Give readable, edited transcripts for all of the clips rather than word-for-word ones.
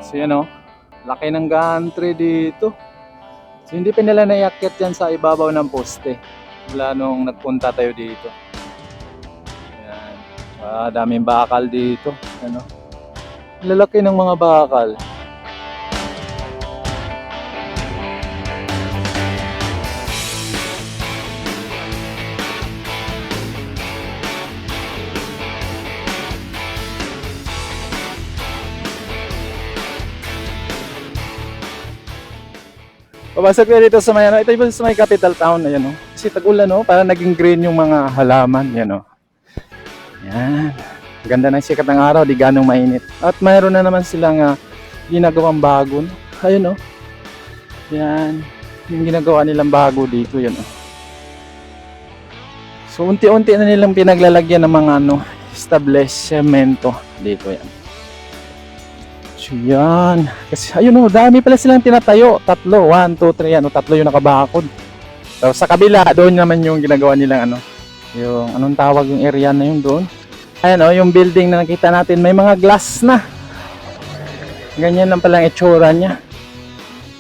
So yan o, laki ng gantry dito. So hindi pa nila naiakyat yan sa ibabaw ng poste mula nung nagpunta tayo dito. Yan. Daming bakal dito. Ano? Lalaki ng mga bakal. Pabasok na dito sa may ano, ito yung sa may capital town, ayan o. Kasi tag-ulan o, para naging green yung mga halaman, yan o. Yan. Ganda ng sikat ng araw, di ganong mainit. At mayroon na naman silang ginagawang bago. Ayun o. Yan. Yung ginagawa nilang bago dito, yan o. So unti-unti na nilang pinaglalagyan ng mga ano, establishmento dito yan. So yan. Kasi ayun o, dami pala silang tinatayo. 3, 1, 2, 3, ano, 3 yung nakabakod. So sa kabila, doon naman yung ginagawa nilang ano, yung anong tawag yung area na yung doon. Ayan o, yung building na nakita natin, may mga glass na. Ganyan lang palang itsura niya.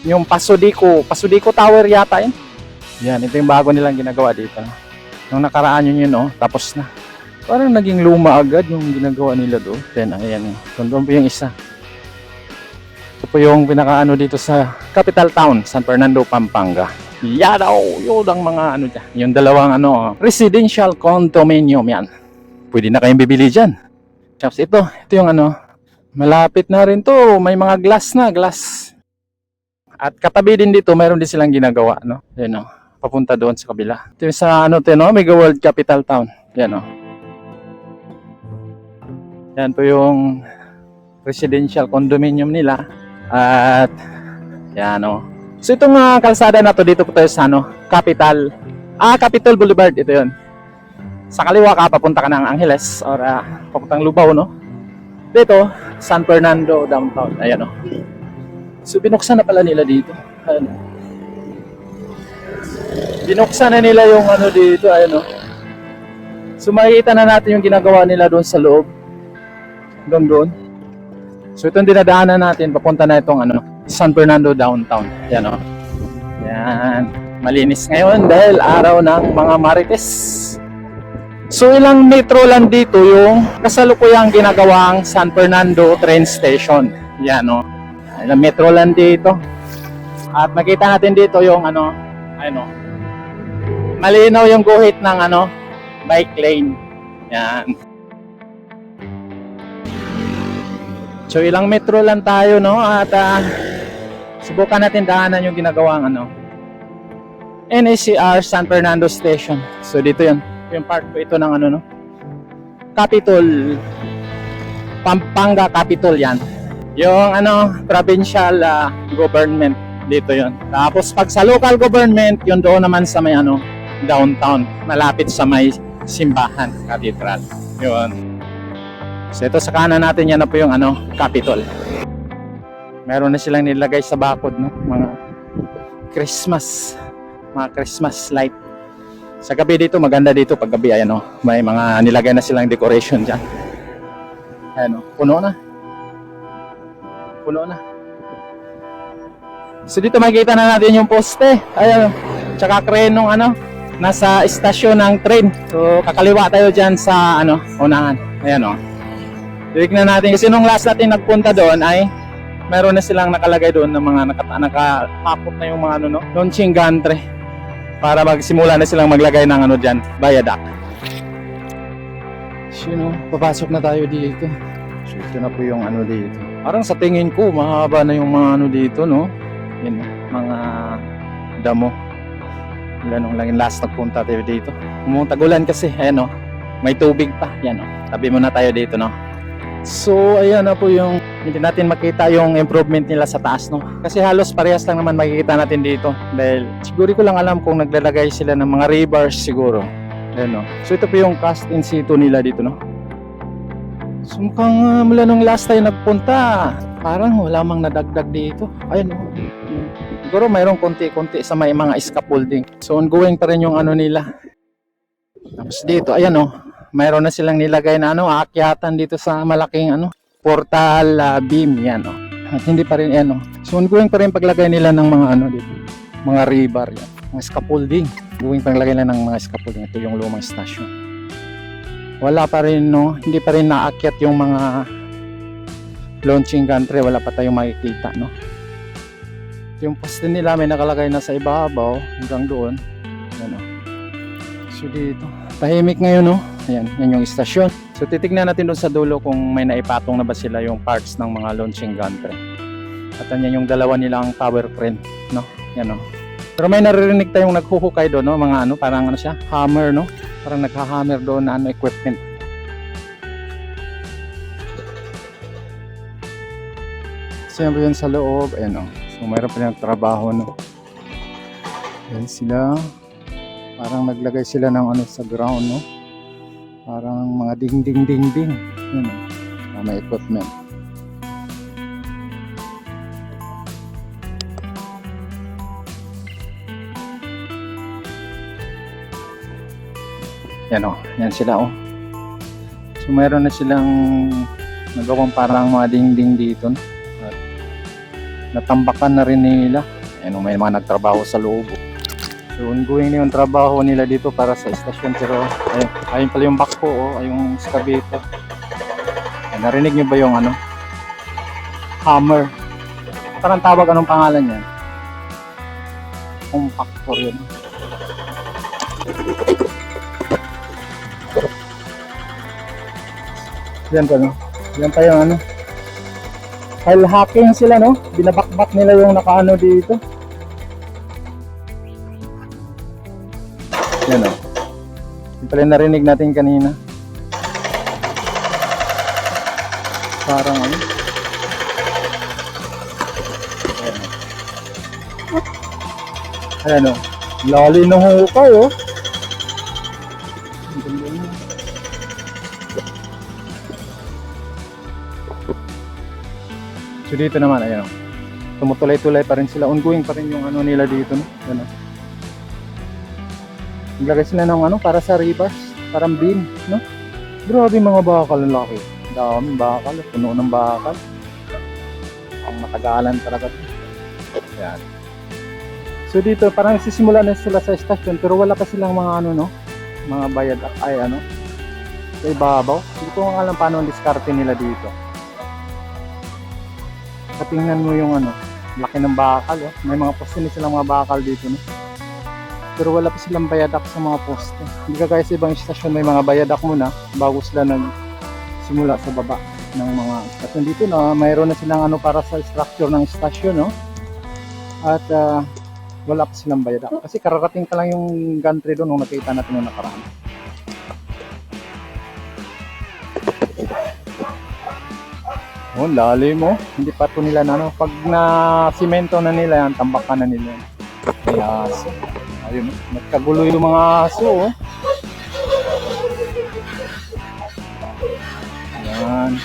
Yung Pasodico Tower yata yun. Yan, ito yung bago nilang ginagawa dito. Nung nakaraan yun o, tapos na. Parang naging luma agad yung ginagawa nila doon. Then ayan, doon po yung isa. Ito po yung pinakaano dito sa capital town, San Fernando, Pampanga. Yan daw, yun ang mga ano dyan. Yung dalawang ano, residential condominium yan. Pwede na kayong bibili dyan. Tapos ito yung ano, malapit na rin to. May mga glass na, glass. At katabi din dito, mayroon din silang ginagawa, no? Yan o, papunta doon sa kabila. Ito yung sa ano, no? Mega World Capital Town. Yan o. Yan po yung residential condominium nila. At yan o. So itong kalsada na to, dito po tayo sa ano, Capitol Boulevard, ito yun. Sa kaliwa ka, papunta ka ng Angeles or papuntang Lubao, no? Dito, San Fernando downtown. Ayan o. So binuksan na pala nila dito. Ayan o. Binuksan na nila yung ano dito, ayan o. So makikita na natin yung ginagawa nila doon sa loob. Doon. So itong dinadaanan natin, papunta na itong ano, San Fernando downtown. Yan o. Yan. Malinis ngayon dahil araw ng mga Marites. So ilang metro lang dito yung kasalukuyang ginagawang San Fernando train station. Yan o. Ilang metro lang dito. At makita natin dito yung ano, malinaw yung guhit ng ano, bike lane. Yan. So ilang metro lang tayo, no? At subukan natin daanan yung ginagawang ano, NACR San Fernando Station. So dito yan, yung part po ito ng ano, no? Capitol, Pampanga Capitol yan. Yung ano, provincial government dito yon. Tapos pag sa local government, yun doon naman sa may ano, downtown, malapit sa may simbahan, cathedral. Yun. So ito sa kanan natin, yan na po yung ano, Capitol. Meron na silang nilagay sa bakod, no? Mga Christmas light. Sa gabi dito, maganda dito pag gabi, ayan o. May mga nilagay na silang decoration dyan. Ayan o, puno na. So dito makikita na natin yung poste. Ayan o. Tsaka crane nung ano, nasa istasyon ng train. So kakaliwa tayo dyan sa ano, unahan. Ayan o. Tignan natin kasi nung last natin nagpunta doon ay meron na silang nakalagay doon ng mga nakapapot na yung mga ano, no, launching gantry para magsimula na silang maglagay ng ano diyan, viaduct. So, papasok na tayo dito. So, ito na po yung ano dito. Parang sa tingin ko mahaba na yung mga ano dito, no? Yan, mga damo. Ganun lang yung last nagpunta tayo dito. Tagulan kasi, ayan o, may tubig pa. Yan o, tabi muna tayo dito, no? So ayan na po yung hindi natin makita yung improvement nila sa taas, no? Kasi halos parehas lang naman makikita natin dito dahil siguro ko lang alam kung naglalagay sila ng mga rebars siguro. Ayan, no? So ito po yung cast in situ nila dito, no? So mukhang mula nung last time nagpunta parang wala mang nadagdag dito. Ayan, no? Siguro mayroong konti-konti sa may mga scaffolding. So ongoing pa rin yung ano nila. Tapos dito, ayan o, mayroon na silang nilagay na ano, aakyatan dito sa malaking ano, portal beam yan o. At hindi pa rin ano. So ongoing pa rin paglagay nila ng mga ano dito. Mga rebar yan. Mga scaffolding. Ongoing paglagay nila ng mga scaffolding. Ito yung lumang stasyon. Wala pa rin no. Hindi pa rin naakyat yung mga launching gantry. Wala pa tayong makikita no. Yung poste nila may nakalagay na sa ibabaw hanggang doon. Yan o. So dito. Tahimik ngayon no. Ayan. Yan yung istasyon. So titignan natin doon sa dulo kung may naipatong na ba sila yung parts ng mga launching gantry. At yan yung dalawa nilang tower crane. No? Yan o. Pero may naririnig tayong naghuhukay doon no. Mga ano parang ano siya. Hammer no. Parang nagha-hammer doon na ano equipment. Siyempre yun sa loob. Ayan o. So mayroon pa yung trabaho no. Yan sila. Parang naglagay sila ng ano sa ground no. Parang mga ding. Yan o. May equipment. Yan o. Yan sila o. So mayroon na silang nagawang parang mga ding dito no. Natambakan na rin nila. Ayun, may mga nagtrabaho sa loob. So ongoing na yung trabaho nila dito para sa estasyon. Pero ayun pala yung backhoe oh, yung excavator. Ay, narinig nyo ba yung ano? Hammer. Parang tawag anong pangalan yan? Compactor yun. Yan pa no? Yan pa yung ano? File hacking sila no, binabakbak nila yung nakaano dito. Yan o. Yung pala narinig natin kanina. Parang ano. Ayan o. Lali ng hukay o. So dito naman, ayan o. Tumutuloy-tuloy pa rin sila. Ongoing pa rin yung ano nila dito. No? Ayan o. Naglagay sila ng ano, para sa rebars. Parang beam. No? Grabe mga bakal. Ang laki. Daming bakal. Puno ng bakal. Ang matagalan talaga. Ayan. So dito, parang sisimula na sila sa stasyon. Pero wala pa silang mga ano, no? Mga bayad. Ay, ano? Sa ibabaw. Hindi ko nga alam paano ang diskarte nila dito. Tingnan mo yung ano, laki ng bakal oh. May mga poste na silang mga bakal dito no? Pero wala pa silang bayadak sa mga poste. Hindi ka kaya sa ibang istasyon may mga bayadak muna bago sila nagsimula sa baba ng mga istasyon dito na mayroon na silang ano para sa structure ng istasyon no? At wala pa silang bayadak kasi kararating pa lang yung gantry doon nung nakita natin nung nakaraan. Oh, lalim mo. Hindi pa ito nila na ano. Pag na simento na nila yan, tambakan na nila. May aso. Ayun, nagkagulo yung mga aso. Oh. Yan.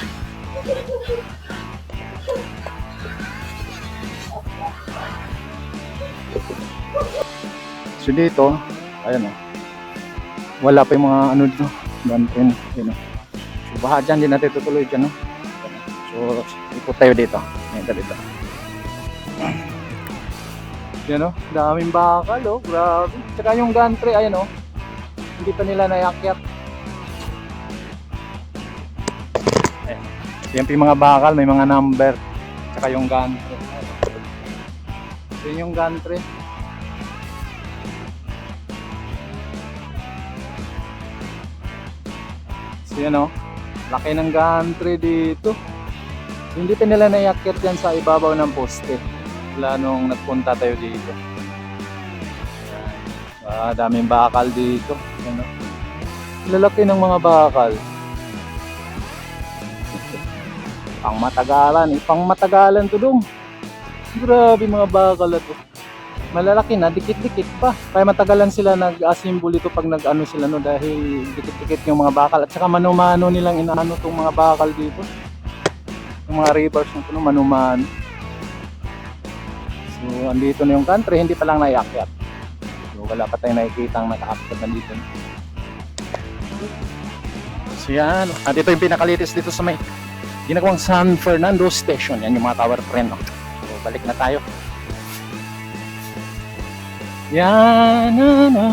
So dito, ayun oh. Wala pa yung mga ano dito. Gantin. Ayun oh. So baha dyan, hindi natin tutuloy dyan oh. So, ikot tayo dito. Ayan, dito. Yan o, daming bakal o, grabe. Tsaka yung gantry, ayan o, hindi pa nila naiakyat. Ayan. Siyempre yung mga bakal, may mga number. Tsaka yung gantry. Ayan yung gantry. So yan o, laki ng gantry dito. Hindi pa nila naiakyat yan sa ibabaw ng poste. Wala nung nagpunta tayo dito. Daming bakal dito. Ano? Lalaki ng mga bakal. Pang matagalan to dong. Grabe mga bakal ito. Malalaki na, dikit-dikit pa. Kaya matagalan sila nag-assemble ito pag nag-ano sila no dahil dikit-dikit yung mga bakal. At saka mano-mano nilang inaano tong mga bakal dito. Yung mga rebars ng puno, manuman. So, andito na yung country, hindi pa lang naiakyat. So, wala pa tayong nakikita ang naka-akyat nandito. So, yan. At ito yung pinakalitis dito sa may ginagawang San Fernando Station. Yan yung mga tower crane, no? So, balik na tayo. Yan na na.